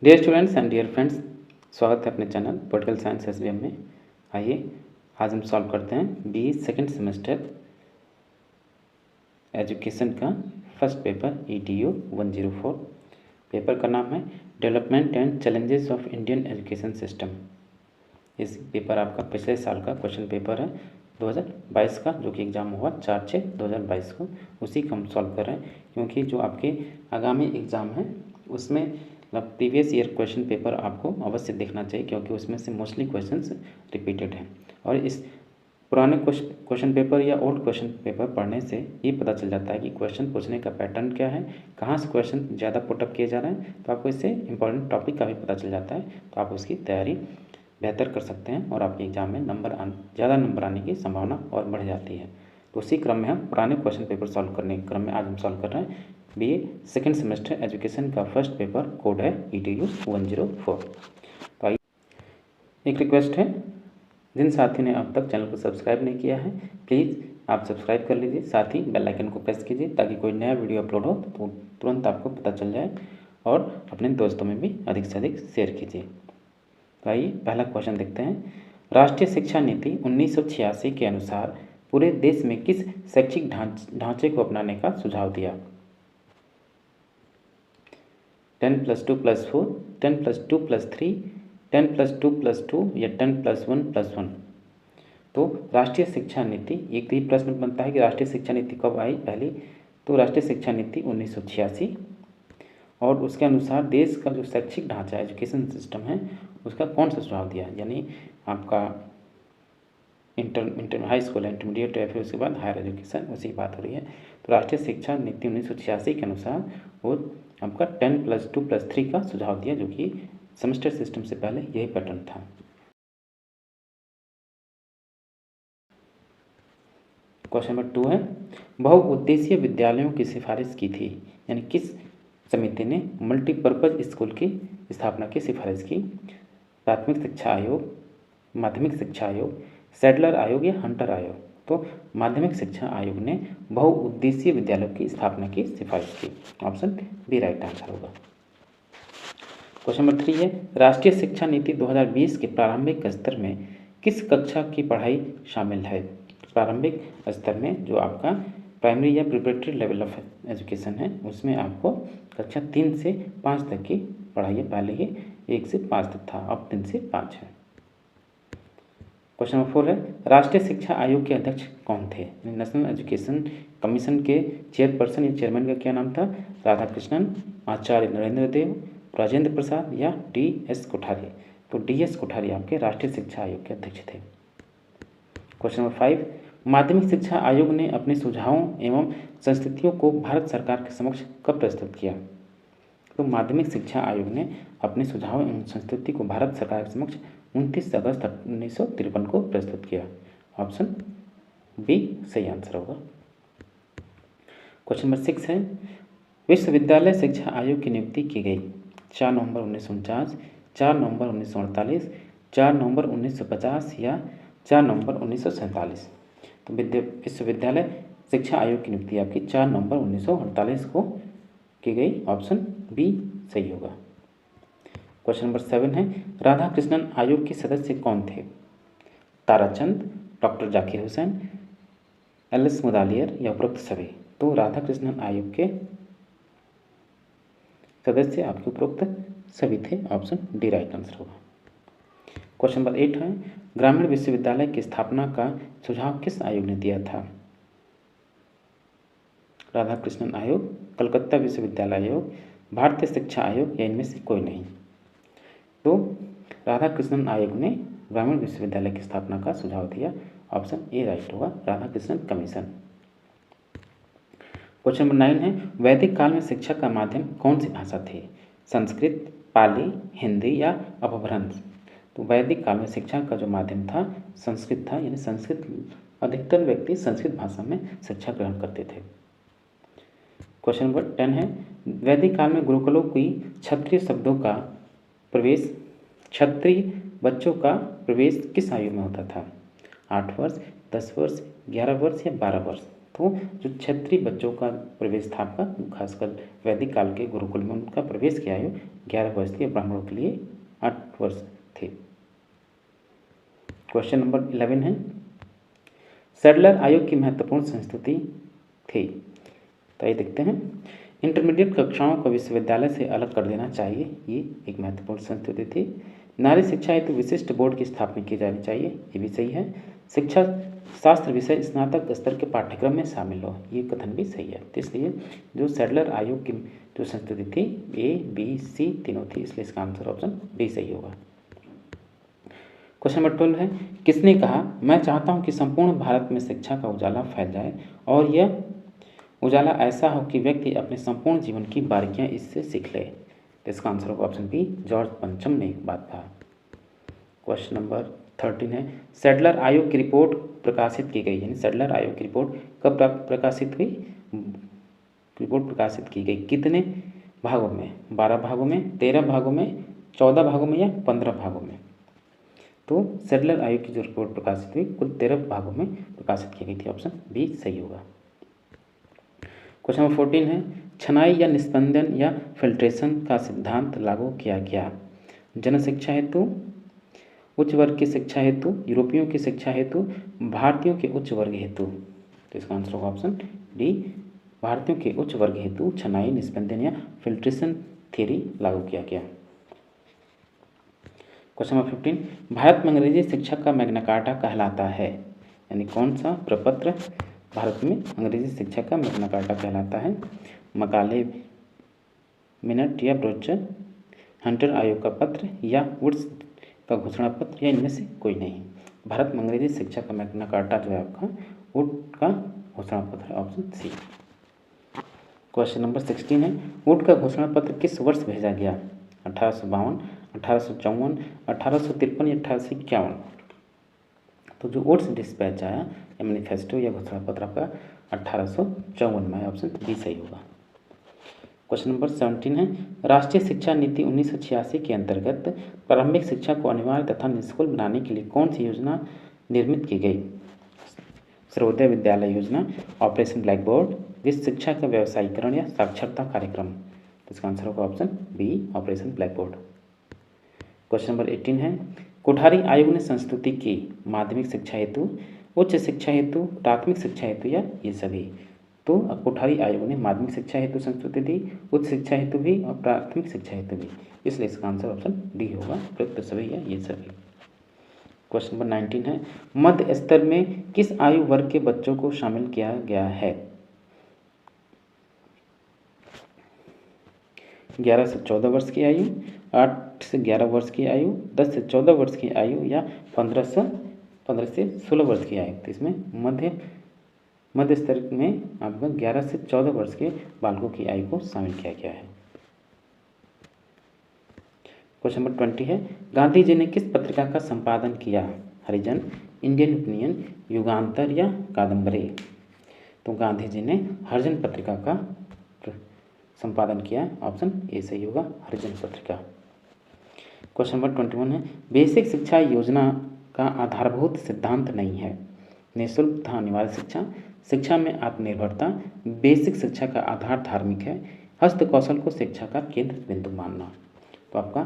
Dear students and dear friends, स्वागत है अपने चैनल पॉलिटिकल साइंस एसबीएम में। आइए आज हम सॉल्व करते हैं बी सेकेंड सेमेस्टर एजुकेशन का फर्स्ट पेपर ETU 104। पेपर का नाम है development and challenges of Indian education system. इस पेपर आपका पिछले साल का क्वेश्चन पेपर है 2022 का, जो कि एग्ज़ाम हुआ 4/6/2022 को। उसी को हम सॉल्व कर रहे हैं क्योंकि जो आपके आगामी एग्ज़ाम है उसमें प्रीवियस ईयर क्वेश्चन पेपर आपको अवश्य देखना चाहिए, क्योंकि उसमें से मोस्टली क्वेश्चंस रिपीटेड हैं। और इस पुराने क्वेश्चन पेपर या ओल्ड क्वेश्चन पेपर पढ़ने से ये पता चल जाता है कि क्वेश्चन पूछने का पैटर्न क्या है, कहाँ से क्वेश्चन ज़्यादा पुटअप किए जा रहे हैं। तो आपको इससे इंपॉर्टेंट टॉपिक का भी पता चल जाता है, तो आप उसकी तैयारी बेहतर कर सकते हैं और आपके एग्ज़ाम में ज़्यादा नंबर आने की संभावना और बढ़ जाती है। तो उसी क्रम में हम पुराने क्वेश्चन पेपर सॉल्व करने के क्रम में आज हम सॉल्व कर रहे हैं BA सेकेंड सेमेस्टर एजुकेशन का फर्स्ट पेपर, कोड है ETU 104। तो आइए, एक रिक्वेस्ट है, जिन साथी ने अब तक चैनल को सब्सक्राइब नहीं किया है प्लीज़ आप सब्सक्राइब कर लीजिए, साथ ही बेल आइकन को प्रेस कीजिए ताकि कोई नया वीडियो अपलोड हो तो तुरंत आपको पता चल जाए, और अपने दोस्तों में भी अधिक से अधिक शेयर कीजिए। तो आइए पहला क्वेश्चन देखते हैं। राष्ट्रीय शिक्षा नीति 1986 के अनुसार पूरे देश में किस शैक्षिक ढांचे को अपनाने का सुझाव दिया? 10+2+4, 10+2+3, 10+2+2 या 10+1+1। तो राष्ट्रीय शिक्षा नीति, एक ही प्रश्न बनता है कि राष्ट्रीय शिक्षा नीति कब आई पहली। तो राष्ट्रीय शिक्षा नीति 1986, और उसके अनुसार देश का जो शैक्षिक ढांचा एजुकेशन सिस्टम है उसका कौन सा सुझाव दिया, यानी आपका इंटर हाई स्कूल इंटरमीडिएट या फिर उसके बाद हायर एजुकेशन, उसी की बात हो रही है। तो राष्ट्रीय शिक्षा नीति 1986 के अनुसार वो आपका 10+2+3 का सुझाव दिया, जो कि सेमेस्टर सिस्टम से पहले यही पैटर्न था। क्वेश्चन नंबर 2 है, बहुउद्देशीय विद्यालयों की सिफारिश की थी, यानी किस समिति ने मल्टीपर्पज़ स्कूल की स्थापना की सिफारिश की? प्राथमिक शिक्षा आयोग, माध्यमिक शिक्षा आयोग, सैडलर आयोग या हंटर आयोग? तो माध्यमिक शिक्षा आयोग ने बहुउद्देशीय विद्यालयों की स्थापना की सिफारिश की। ऑप्शन बी राइट आंसर होगा। क्वेश्चन नंबर 3 है, राष्ट्रीय शिक्षा नीति 2020 के प्रारंभिक स्तर में किस कक्षा की पढ़ाई शामिल है? प्रारंभिक स्तर में जो आपका प्राइमरी या प्रिपरेटरी लेवल ऑफ एजुकेशन है उसमें आपको कक्षा 3 से 5 तक की पढ़ाई है। पहले ही 1 से 5 तक था, अब 3 से 5 है। क्वेश्चन नंबर 4 है, राष्ट्रीय शिक्षा आयोग के अध्यक्ष कौन थे? नेशनल एजुकेशन कमीशन के चेयरपर्सन या चेयरमैन का क्या नाम था? राधाकृष्णन, आचार्य नरेंद्र देव, राजेंद्र प्रसाद या DS कोठारी? तो DS कोठारी आपके राष्ट्रीय शिक्षा आयोग के अध्यक्ष थे। क्वेश्चन नंबर 5, माध्यमिक शिक्षा आयोग ने अपने सुझावों एवं संस्तुतियों को भारत सरकार के समक्ष कब प्रस्तुत किया? तो माध्यमिक शिक्षा आयोग ने अपने सुझाव एवं संस्तुति को भारत सरकार के समक्ष 29 अगस्त 1953 को प्रस्तुत किया। ऑप्शन बी सही आंसर होगा। क्वेश्चन नंबर 6 है, विश्वविद्यालय शिक्षा आयोग की नियुक्ति की गई 4 नवंबर 1949, 4 नवंबर 1948, 4 नवंबर 1950 या 4 नवंबर 1947? तो विश्वविद्यालय शिक्षा आयोग की नियुक्ति आपकी 4 नवंबर 1948 को की गई। ऑप्शन बी सही होगा। क्वेश्चन नंबर 7 है, राधाकृष्णन आयोग के सदस्य कौन थे? ताराचंद, डॉक्टर जाकिर हुसैन, LS मुदालियर या उपरोक्त सभी? तो राधाकृष्णन आयोग के सदस्य आपके उपरोक्त सभी थे। ऑप्शन डी राइट आंसर होगा। क्वेश्चन नंबर 8 है, ग्रामीण विश्वविद्यालय की स्थापना का सुझाव किस आयोग ने दिया था? राधाकृष्णन आयोग, कलकत्ता विश्वविद्यालय आयोग, भारतीय शिक्षा आयोग या इनमें से कोई नहीं? तो राधाकृष्णन आयोग ने ग्रामीण विश्वविद्यालय की स्थापना का सुझाव दिया। ऑप्शन ए राइट होगा, राधाकृष्णन कमीशन। क्वेश्चन नंबर 9 है, वैदिक काल में शिक्षा का माध्यम कौन सी भाषा थी? संस्कृत, पाली, हिंदी या अपभ्रंश? तो वैदिक काल में शिक्षा का जो माध्यम था संस्कृत था, यानी संस्कृत अधिकतर व्यक्ति संस्कृत भाषा में शिक्षा ग्रहण करते थे। क्वेश्चन नंबर 10 है, वैदिक काल में गुरुकुलों की क्षत्रिय बच्चों का प्रवेश किस आयु में होता था? 8 वर्ष, 10 वर्ष, 11 वर्ष या 12 वर्ष? तो जो क्षत्रिय बच्चों का प्रवेश था आपका, खासकर वैदिक काल के गुरुकुल में उनका प्रवेश की आयु 11 वर्ष थी और ब्राह्मणों के लिए 8 वर्ष थे। क्वेश्चन नंबर 11 है, सैडलर आयोग की महत्वपूर्ण संस्तुति थी। तो ये देखते हैं, इंटरमीडिएट कक्षाओं को विश्वविद्यालय से अलग कर देना चाहिए, ये एक महत्वपूर्ण संस्तुति थी। नारी शिक्षा हेतु विशिष्ट बोर्ड की स्थापना की जानी चाहिए, ये भी सही है। शिक्षा शास्त्र विषय स्नातक स्तर के पाठ्यक्रम में शामिल हो, ये कथन भी सही है। तो इसलिए जो सैडलर आयोग की जो संस्तुति थी A, B, C तीनों थी, इसलिए इसका आंसर ऑप्शन डी सही होगा। क्वेश्चन नंबर 12 है, किसने कहा मैं चाहता हूं कि संपूर्ण भारत में शिक्षा का उजाला फैल जाए और यह उजाला ऐसा हो कि व्यक्ति अपने संपूर्ण जीवन की बारीकियां इससे सीख ले। तो इसका आंसर होगा ऑप्शन बी, जॉर्ज पंचम ने एक बात कहा। क्वेश्चन नंबर 13 है, सैडलर आयोग की रिपोर्ट प्रकाशित की गई, यानी सैडलर आयोग की रिपोर्ट कब प्रकाशित हुई? रिपोर्ट प्रकाशित की गई कितने भागों में? 12 भागों में, 13 भागों में, 14 भागों में या 15 भागों में? तो सैडलर आयोग की जो रिपोर्ट प्रकाशित हुई कुल 13 भागों में प्रकाशित की गई थी, ऑप्शन बी सही होगा। क्वेश्चन नंबर 14 है, छनाई या निस्पंदन या फिल्ट्रेशन का सिद्धांत लागू किया गया जनशिक्षा हेतु, उच्च वर्ग की शिक्षा हेतु, यूरोपियों की शिक्षा हेतु, भारतीयों के उच्च वर्ग हेतु। तो इसका आंसर होगा ऑप्शन डी, भारतीयों के उच्च वर्ग हेतु छनाई, निस्पंदन या फिल्ट्रेशन थ्योरी लागू किया गया। क्वेश्चन नंबर 15, भारत में अंग्रेजी शिक्षा का मैग्ना कार्टा कहलाता है, यानी कौन सा प्रपत्र भारत में अंग्रेजी शिक्षा का मैग्ना कार्टा कहलाता है? मकाले मिनट या ब्रोचर, हंटर आयोग का पत्र या वुड्स का घोषणा पत्र या इनमें से कोई नहीं। भारत में अंग्रेजी शिक्षा का मैग्ना कार्टा जो है आपका वुड का घोषणा पत्र है, ऑप्शन सी। क्वेश्चन नंबर 16 है, वुड का घोषणा पत्र किस वर्ष भेजा गया? 1852, 1854, 1853 या 1851? तो जो वुड्स डिस्पैच आया या मैनिफेस्टो या घोषणा पत्र आपका 1854 में, ऑप्शन बी सही होगा। क्वेश्चन नंबर 17 है, राष्ट्रीय शिक्षा नीति 1986 के अंतर्गत प्रारंभिक शिक्षा को अनिवार्य तथा निःशुल्क बनाने के लिए कौन सी योजना निर्मित की गई? सर्वोदय विद्यालय योजना, ऑपरेशन ब्लैक बोर्ड, विश्व शिक्षा का व्यवसायीकरण या साक्षरता कार्यक्रम? तो इसका आंसर होगा option B, operation black board. Question number 18 है, कोठारी आयोग ने संस्तुति की माध्यमिक शिक्षा हेतु, उच्च शिक्षा हेतु, प्राथमिक शिक्षा हेतु या ये सभी? तो कोठारी आयोग ने माध्यमिक शिक्षा हेतु संस्तुति दी, उच्च शिक्षा हेतु भी और प्राथमिक शिक्षा हेतु भी, इसलिए इसका आंसर ऑप्शन डी होगा, प्रयुक्त सभी या ये सभी। क्वेश्चन नंबर 19 है, मध्य स्तर में किस आयु वर्ग के बच्चों को शामिल किया गया है? 11 से 14 वर्ष की आयु, 8 से 11 वर्ष की आयु, 10 से 14 वर्ष की आयु या 15 से 16 वर्ष की आयु? तो इसमें मध्य स्तर में आपका 11 से 14 वर्ष के बालकों की आयु को शामिल किया गया है। क्वेश्चन नंबर 20 है, गांधी जी ने किस पत्रिका का संपादन किया? हरिजन, इंडियन ओपिनियन, युगांतर या कादम्बरी? तो गांधी जी ने हरिजन पत्रिका का संपादन किया, ऑप्शन ए सही होगा, हरिजन पत्रिका। क्वेश्चन नंबर 21 है, बेसिक शिक्षा योजना का आधारभूत सिद्धांत नहीं है? निःशुल्क तथा अनिवार्य शिक्षा, शिक्षा में आत्मनिर्भरता, बेसिक शिक्षा का आधार धार्मिक है, हस्त कौशल को शिक्षा का केंद्र बिंदु मानना? तो आपका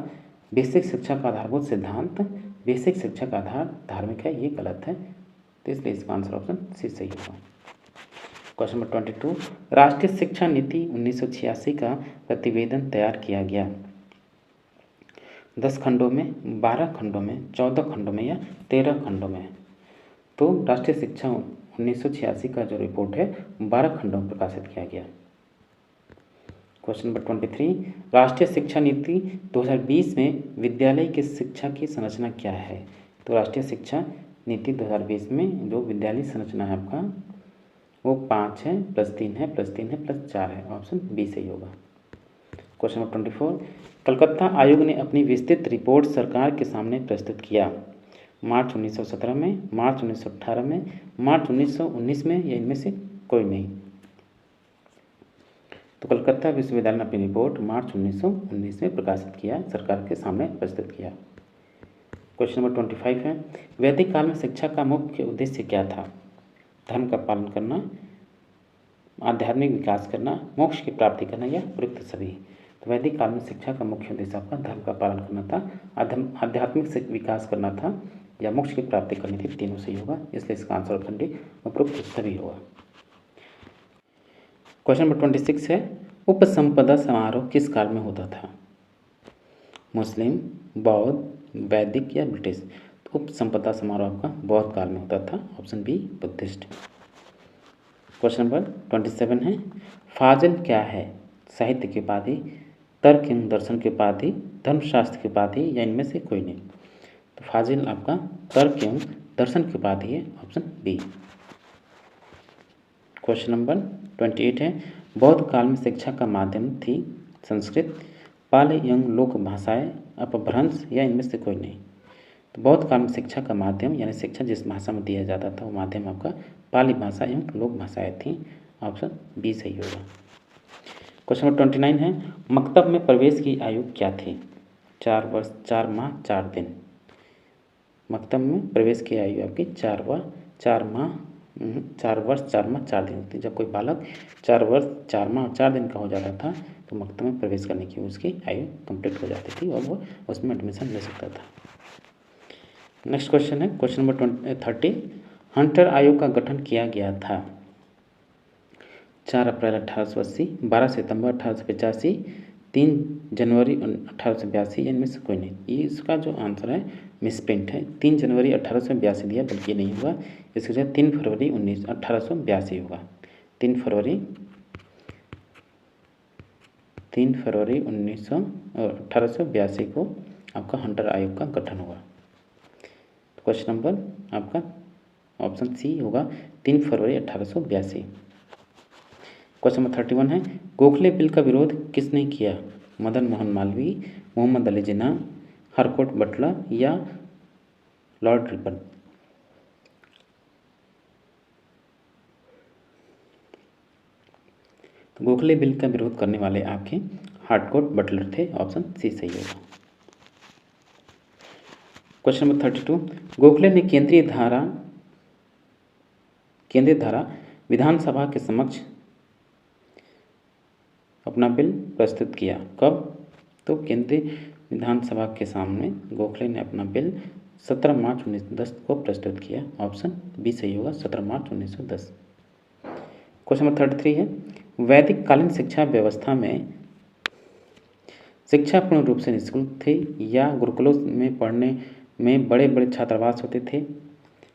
बेसिक शिक्षा का आधारभूत सिद्धांत, बेसिक शिक्षा का आधार धार्मिक है, ये गलत है, तो इसलिए इसका आंसर ऑप्शन सी सही होगा। क्वेश्चन नंबर 22, राष्ट्रीय शिक्षा नीति 1986 का प्रतिवेदन तैयार किया गया 10 खंडों में, 12 खंडों में, 14 खंडों में या 13 खंडों में? तो राष्ट्रीय शिक्षा 1986 का जो रिपोर्ट है 12 खंडों में प्रकाशित किया गया। क्वेश्चन नंबर 23, राष्ट्रीय शिक्षा नीति 2020 में विद्यालय की शिक्षा की संरचना क्या है? तो राष्ट्रीय शिक्षा नीति 2020 में जो विद्यालय संरचना है आपका वो 5 है, +3 है, +3 है, +4 है, ऑप्शन बी सही होगा। क्वेश्चन नंबर 24, कलकत्ता आयोग ने अपनी विस्तृत रिपोर्ट सरकार के सामने प्रस्तुत किया मार्च 1917 में, मार्च 1918 में, मार्च 1919 में या इनमें से कोई नहीं? तो कलकत्ता विश्वविद्यालय ने अपनी रिपोर्ट मार्च 1919 में प्रकाशित किया, सरकार के सामने प्रस्तुत किया। क्वेश्चन नंबर 25 है, वैदिक काल में शिक्षा का मुख्य उद्देश्य क्या था? धर्म का पालन करना, आध्यात्मिक विकास करना, मोक्ष की प्राप्ति करना या प्रयुक्त सभी? तो वैदिक काल में शिक्षा का मुख्य उद्देश्य आपका धर्म का पालन करना था, आध्यात्मिक विकास करना था या मोक्ष की प्राप्ति करनी थी, तीनों सही होगा, इसलिए इसका आंसर ऑप्शन डी उपरोक्त सभी होगा। क्वेश्चन नंबर 26 है, उपसंपदा समारोह किस काल में होता था? मुस्लिम, बौद्ध, वैदिक या ब्रिटिश? तो उपसंपदा समारोह आपका बौद्ध काल में होता था, option B Buddhist. Question number 27 है, फाजिल क्या है? साहित्य के उपाधि, तर्क एवं दर्शन के उपाधि, धर्मशास्त्र की उपाधि या इनमें से कोई नहीं? तो फाजिल आपका तर्क एवं दर्शन की उपाधि है, ऑप्शन बी। क्वेश्चन नंबर 28 है, बौद्ध काल में शिक्षा का माध्यम थी संस्कृत, पाली एवं लोक भाषाएं, अपभ्रंश या इनमें से कोई नहीं? तो बौद्ध काल में शिक्षा का माध्यम यानी शिक्षा जिस भाषा में दिया जाता था वो माध्यम आपका पाली भाषा एवं लोक भाषाएं थी, ऑप्शन बी सही होगा। क्वेश्चन नंबर 29 है, मकतब में प्रवेश की आयु क्या थी? 4 वर्ष, 4 माह, 4 दिन? मकतब में प्रवेश की आयु आपकी 4 वर्ष, 4 माह, 4 दिन थी। जब कोई बालक 4 वर्ष, 4 माह और 4 दिन का हो जाता था तो मकतब में प्रवेश करने की उसकी आयु कंप्लीट हो जाती थी और वो उसमें एडमिशन ले सकता था। नेक्स्ट क्वेश्चन है, क्वेश्चन नंबर 30, हंटर आयोग का गठन किया गया था? 4 अप्रैल 1880, 12 सितंबर 1885, 3 जनवरी 1882 या इनमें से कोई नहीं? ये इसका जो आंसर है मिसप्रिंट है, 3 जनवरी 1882 दिया, बल्कि ये नहीं होगा, इसकी जगह 3 फरवरी 1882 होगा। 3 फरवरी 1882 को आपका हंटर आयोग का गठन हुआ। तो क्वेश्चन नंबर आपका ऑप्शन सी होगा 3 फरवरी 1882। क्वेश्चन नंबर 31 है, गोखले बिल का विरोध किसने किया? मदन मोहन मालवीय, मोहम्मद अली जिन्ना, हरकोट बटलर या लॉर्ड रिपन? तो गोखले बिल का विरोध करने वाले आपके हार्डकोट बटलर थे, ऑप्शन सी सही होगा। क्वेश्चन नंबर 32, गोखले ने केंद्रीय धारा विधानसभा के समक्ष अपना बिल प्रस्तुत किया, कब? तो केंद्रीय विधानसभा के सामने गोखले ने अपना बिल 17 मार्च 1910 को प्रस्तुत किया, ऑप्शन बी सही होगा, 17 मार्च 1910। क्वेश्चन नंबर 33 है, वैदिक कालीन शिक्षा व्यवस्था में शिक्षा पूर्ण रूप से निःशुल्क थी या गुरुकुलों में पढ़ने में बड़े बड़े छात्रावास होते थे,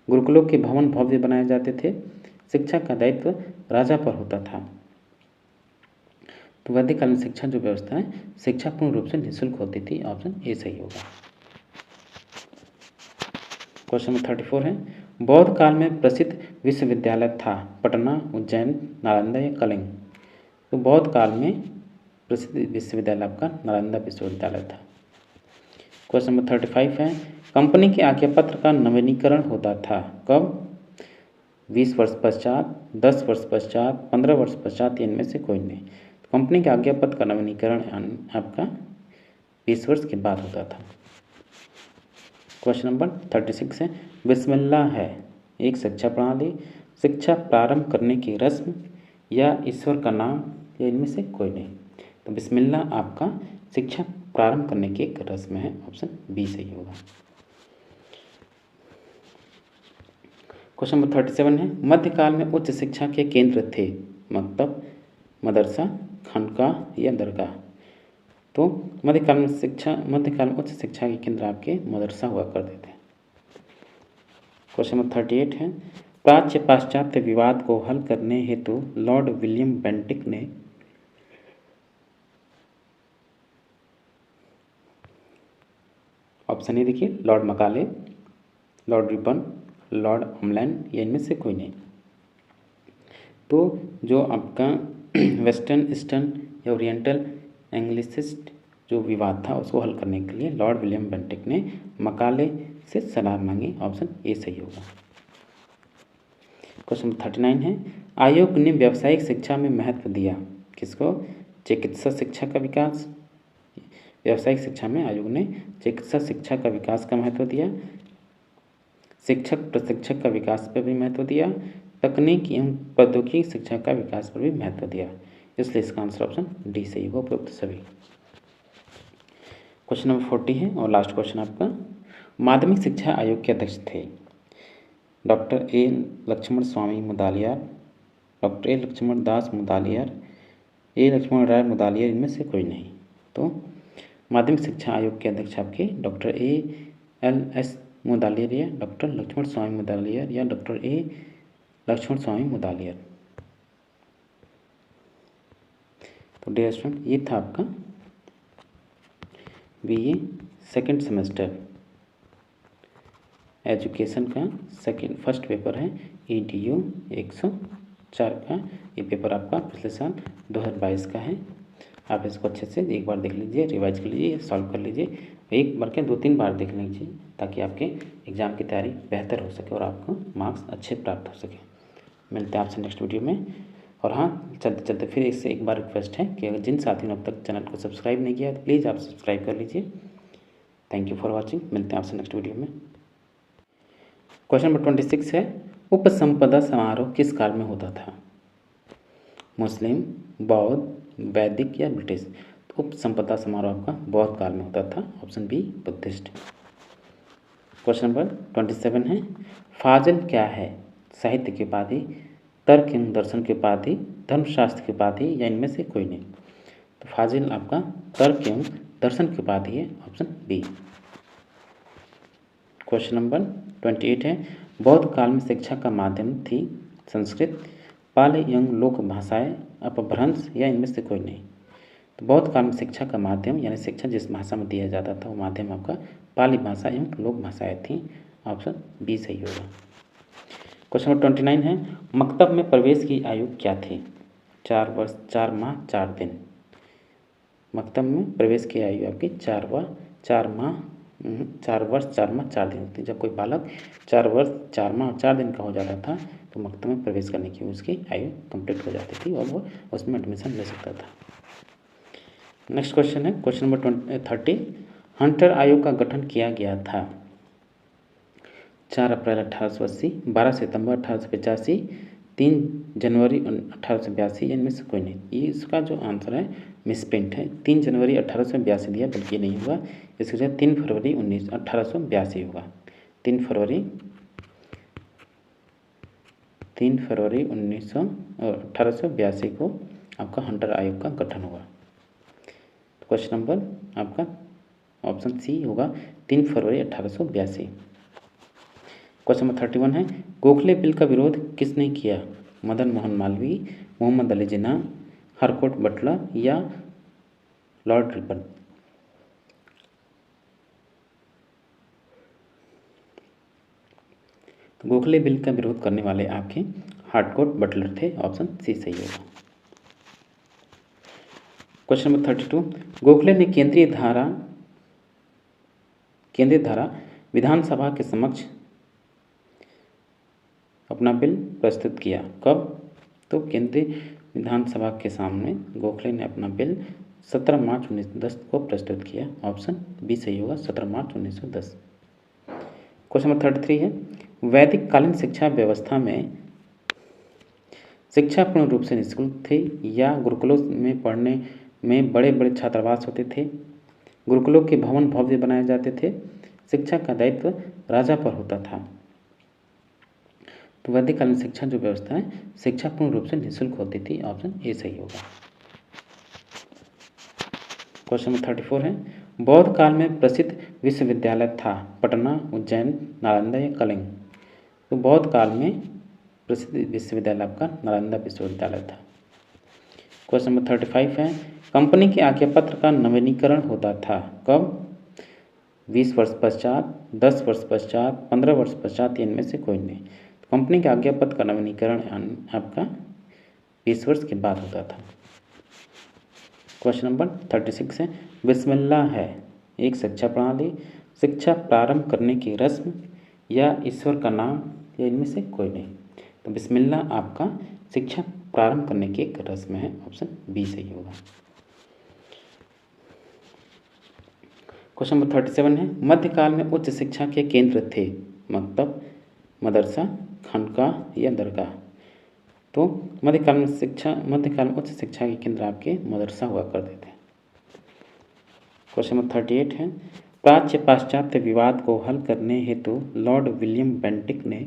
गुरुकुलों के भवन भव्य बनाए जाते थे, शिक्षा का दायित्व राजा पर होता था? तो वैदिक काल में शिक्षा जो व्यवस्था है शिक्षा पूर्ण रूप से निःशुल्क होती थी, ऑप्शन ए सही होगा। क्वेश्चन नंबर 34 है, बौद्ध काल में प्रसिद्ध विश्वविद्यालय था पटना, उज्जैन, नालंदा या कलिंग? तो बौद्ध काल में प्रसिद्ध विश्वविद्यालय आपका नालंदा विश्वविद्यालय था। क्वेश्चन नंबर 35 है, कंपनी के आज्ञा पत्र का नवीनीकरण होता था, कब? 20 वर्ष पश्चात, 10 वर्ष पश्चात, 15 वर्ष पश्चात, इनमें से कोई नहीं? कंपनी के आज्ञा पत्र का नवीनीकरण आपका 20 वर्ष के बाद होता था। क्वेश्चन नंबर 36 है, बिस्मिल्लाह है एक शिक्षा प्रणाली, शिक्षा प्रारंभ करने की रस्म या ईश्वर का नाम या इनमें से कोई नहीं? तो बिस्मिल्लाह आपका शिक्षा प्रारंभ करने की एक रस्म है, ऑप्शन बी सही होगा। क्वेश्चन नंबर 37 है, मध्यकाल में उच्च शिक्षा के केंद्र थे, मकतब, मदरसा, खानकाह या दरगाह? तो मध्यकाल में उच्च शिक्षा के केंद्र आपके मदरसा हुआ करते थे। क्वेश्चन नंबर 38 है, प्राच्य पाश्चात्य विवाद को हल करने हेतु लॉर्ड विलियम बेंटिक ने ऑप्शन ए देखिए, Lord Macaulay, Lord Ripon, Lord अमलैंड या इनमें से कोई नहीं? तो जो आपका वेस्टर्न, ईस्टर्न या ओरिएंटल एंग्लिसिस्ट जो विवाद था उसको हल करने के लिए लॉर्ड विलियम बेंटिक ने मकाले से सलाह मांगी, ऑप्शन ए सही होगा। क्वेश्चन नंबर 39 है, आयोग ने व्यावसायिक शिक्षा में महत्व दिया, किसको? चिकित्सा शिक्षा का विकास। व्यावसायिक शिक्षा में आयोग ने चिकित्सा शिक्षा का विकास का महत्व दिया, शिक्षक प्रशिक्षक का विकास पर भी महत्व दिया, तकनीक एवं प्रौद्योगिकी शिक्षा का विकास पर भी महत्व दिया, इसलिए इसका आंसर ऑप्शन डी सही होगा, उपयुक्त सभी। क्वेश्चन नंबर 40 है और लास्ट क्वेश्चन आपका। माध्यमिक शिक्षा आयोग के अध्यक्ष थे doctor A Lakshman Swami Mudaliar, doctor A Lakshman Das Mudaliar, A Lakshman Rai Mudaliar, इनमें से कोई नहीं। तो माध्यमिक शिक्षा आयोग के अध्यक्ष आपके doctor A L S Mudaliar या डॉक्टर लक्ष्मण स्वामी मुदालियार या डॉक्टर ए लक्ष्मण स्वामी मुदालियार। तो डियर स्टूडेंट, ये था आपका बीए सेकंड सेमेस्टर एजुकेशन का फर्स्ट पेपर है EDU 104 का। ये पेपर आपका पिछले साल 2022 का है। आप इसको अच्छे से एक बार देख लीजिए, रिवाइज कर लीजिए, सॉल्व कर लीजिए। एक बार क्या 2-3 बार देख लीजिए ताकि आपके एग्ज़ाम की तैयारी बेहतर हो सके और आपको मार्क्स अच्छे प्राप्त हो सके। मिलते हैं आपसे नेक्स्ट वीडियो में। और हाँ, चलते चलते फिर इससे एक बार रिक्वेस्ट है कि अगर जिन साथियों ने अब तक चैनल को सब्सक्राइब नहीं किया तो प्लीज़ आप सब्सक्राइब कर लीजिए। Thank you for watching. मिलते हैं आपसे नेक्स्ट वीडियो में। क्वेश्चन नंबर 26 है, उपसंपदा समारोह किस काल में होता था? मुस्लिम, बौद्ध, वैदिक या ब्रिटिश? तो उपसंपदा समारोह आपका बौद्ध काल में होता था। Option B Buddhist. Question number 27 है, फाजिल क्या है? साहित्य के उपाधि, तर्क एवं दर्शन के उपाधि, धर्मशास्त्र की उपाधि या इनमें से कोई नहीं? तो फाजिल आपका तर्क एवं दर्शन की उपाधि है। Option B. क्वेश्चन नंबर 28 है, बौद्ध काल में शिक्षा का माध्यम थी संस्कृत, पाली एवं लोक भाषाएं, अपभ्रंश या इनमें से कोई नहीं? तो बौद्ध काल में शिक्षा का माध्यम यानी शिक्षा जिस भाषा में दिया जाता था वो माध्यम आपका पाली भाषा एवं लोक भाषाएं थी। ऑप्शन बी सही होगा। क्वेश्चन नंबर 29 है, मकतब में प्रवेश की आयु क्या थी? 4 वर्ष 4 माह 4 दिन। मकतब में प्रवेश की आयु आपकी 4 वर्ष 4 माह 4 दिन होती है। जब कोई बालक 4 वर्ष 4 माह 4 दिन का हो जाता था तो मकतब में प्रवेश करने की उसकी आयु कंप्लीट हो जाती थी और वो उसमें एडमिशन ले सकता था। नेक्स्ट क्वेश्चन है क्वेश्चन नंबर 30, हंटर आयोग का गठन किया गया था? 4 अप्रैल 1880, 12 सितंबर 1885, 3 जनवरी 1882 या इनमें से कोई नहीं? ये इसका जो आंसर है मिसप्रिंट है। 3 जनवरी 1882 दिया, बल्कि नहीं होगा। इसकी जगह 3 फरवरी 1882 होगा। 3 फरवरी 1882 को आपका हंटर आयोग का गठन हुआ। तो क्वेश्चन नंबर आपका ऑप्शन सी होगा 3 फरवरी 1882। क्वेश्चन नंबर 31 है, गोखले बिल का विरोध किसने किया? मदन मोहन मालवीय, मोहम्मद अली जिन्ना, हरकोट बटलर या लॉर्ड रिपन? तो गोखले बिल का विरोध करने वाले आपके हार्डकोट बटलर थे। ऑप्शन सी सही होगा। क्वेश्चन नंबर 32, गोखले ने केंद्रीय धारा विधानसभा के समक्ष अपना बिल प्रस्तुत किया। कब? तो केंद्रीय विधानसभा के सामने गोखले ने अपना बिल 17 मार्च 1910 को प्रस्तुत किया। ऑप्शन बी सही होगा, 17 मार्च 1910। क्वेश्चन नंबर 33 है, वैदिक कालीन शिक्षा व्यवस्था में शिक्षा पूर्ण रूप से निःशुल्क थी या गुरुकुलों में पढ़ने में बड़े बड़े छात्रावास होते थे? गुरुकुलों के भवन भव्य बनाए जाते थे? शिक्षा का दायित्व राजा पर होता था? तो वैदिक कालीन शिक्षा जो व्यवस्था है शिक्षा पूर्ण रूप से निःशुल्क होती थी। ऑप्शन ए सही होगा। क्वेश्चन नंबर 34 है, बौद्ध काल में प्रसिद्ध विश्वविद्यालय था? पटना, उज्जैन, नालंदा या कलिंग? तो बौद्ध काल में प्रसिद्ध विश्वविद्यालय आपका नालंदा विश्वविद्यालय था। क्वेश्चन नंबर 35 है, कंपनी के आज्ञा पत्र का नवीनीकरण होता था? कब? 20 वर्ष पश्चात, 10 वर्ष पश्चात, 15 वर्ष पश्चात, इनमें से कोई नहीं? तो कंपनी के आज्ञा पत्र का नवीनीकरण आपका 20 वर्ष के बाद होता था। क्वेश्चन नंबर 36 है, बिस्मिल्लाह है एक शिक्षा प्रणाली, शिक्षा प्रारंभ करने की रस्म या ईश्वर का नाम या इनमें से कोई नहीं? तो बिस्मिल्लाह आपका शिक्षा प्रारंभ करने की एक रस्म है। ऑप्शन बी सही होगा। क्वेश्चन नंबर 37 है, मध्यकाल में उच्च शिक्षा के केंद्र थे? मकतब, मदरसा, खानकाह या दरगाह? तो मध्यकाल में उच्च शिक्षा के केंद्र आपके मदरसा हुआ करते थे। क्वेश्चन नंबर 38 है, प्राच्य पाश्चात्य विवाद को हल करने हेतु लॉर्ड विलियम बेंटिक ने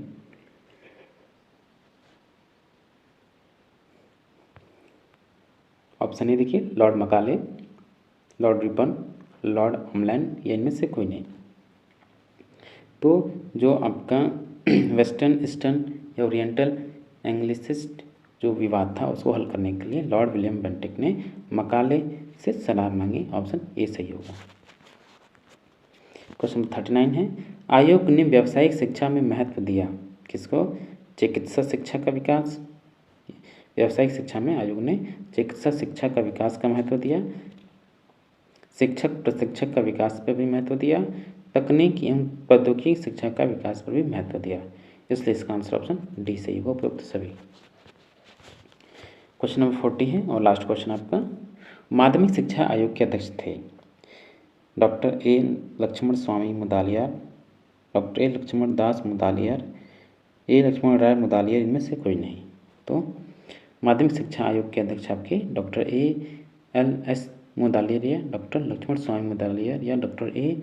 ऑप्शन ए देखिए, Lord Macaulay, Lord Ripon, Lord अमलैंड या इनमें से कोई नहीं। तो जो आपका वेस्टर्न ईस्टर्न या ओरिएंटल एंग्लिसिस्ट जो विवाद था उसको हल करने के लिए लॉर्ड विलियम बेंटिक ने मकाले से सलाह मांगी। ऑप्शन ए सही होगा। क्वेश्चन नंबर 39 है, आयोग ने व्यावसायिक शिक्षा में महत्व दिया किसको? चिकित्सा शिक्षा का विकास। व्यावसायिक शिक्षा में आयोग ने चिकित्सा शिक्षा का विकास का महत्व दिया, शिक्षक प्रशिक्षक का विकास पर भी महत्व दिया, तकनीकी एवं प्रौद्योगिकी शिक्षा का विकास पर भी महत्व दिया। इसलिए इसका आंसर ऑप्शन डी सही होगा, उपयुक्त सभी। क्वेश्चन नंबर 40 है और लास्ट क्वेश्चन आपका, माध्यमिक शिक्षा आयोग के अध्यक्ष थे doctor A Lakshman Swami Mudaliar, doctor A Lakshman Das Mudaliar, A Lakshman Rai Mudaliar, इनमें से कोई नहीं। तो माध्यमिक शिक्षा आयोग के अध्यक्ष आपके डॉक्टर ए.एल.एस. मुदालियार या डॉक्टर लक्ष्मण स्वामी मुदालियार या डॉक्टर ए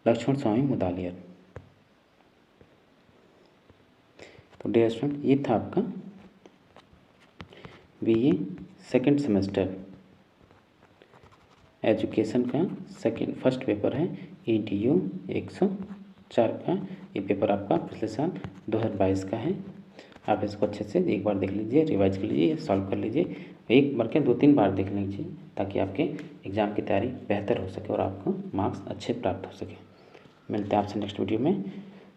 लक्ष्मण स्वामी मुदालियार। तो डियर स्टूडेंट, ये था आपका बीए सेकेंड सेमेस्टर एजुकेशन का फर्स्ट पेपर है EDU 104 का। ये पेपर आपका पिछले साल 2022 का है। आप इसको अच्छे से एक बार देख लीजिए, रिवाइज कर लीजिए, सॉल्व कर लीजिए, एक बार के 2-3 बार देख लीजिए ताकि आपके एग्ज़ाम की तैयारी बेहतर हो सके और आपको मार्क्स अच्छे प्राप्त हो सके। मिलते हैं आपसे नेक्स्ट वीडियो में।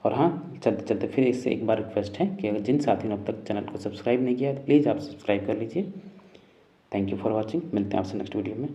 और हाँ, चलते चलते फिर इससे एक बार रिक्वेस्ट है कि अगर जिन साथियों ने अब तक चैनल को सब्सक्राइब नहीं किया है तो प्लीज़ आप सब्सक्राइब कर लीजिए। Thank you for watching. मिलते हैं आपसे नेक्स्ट वीडियो में।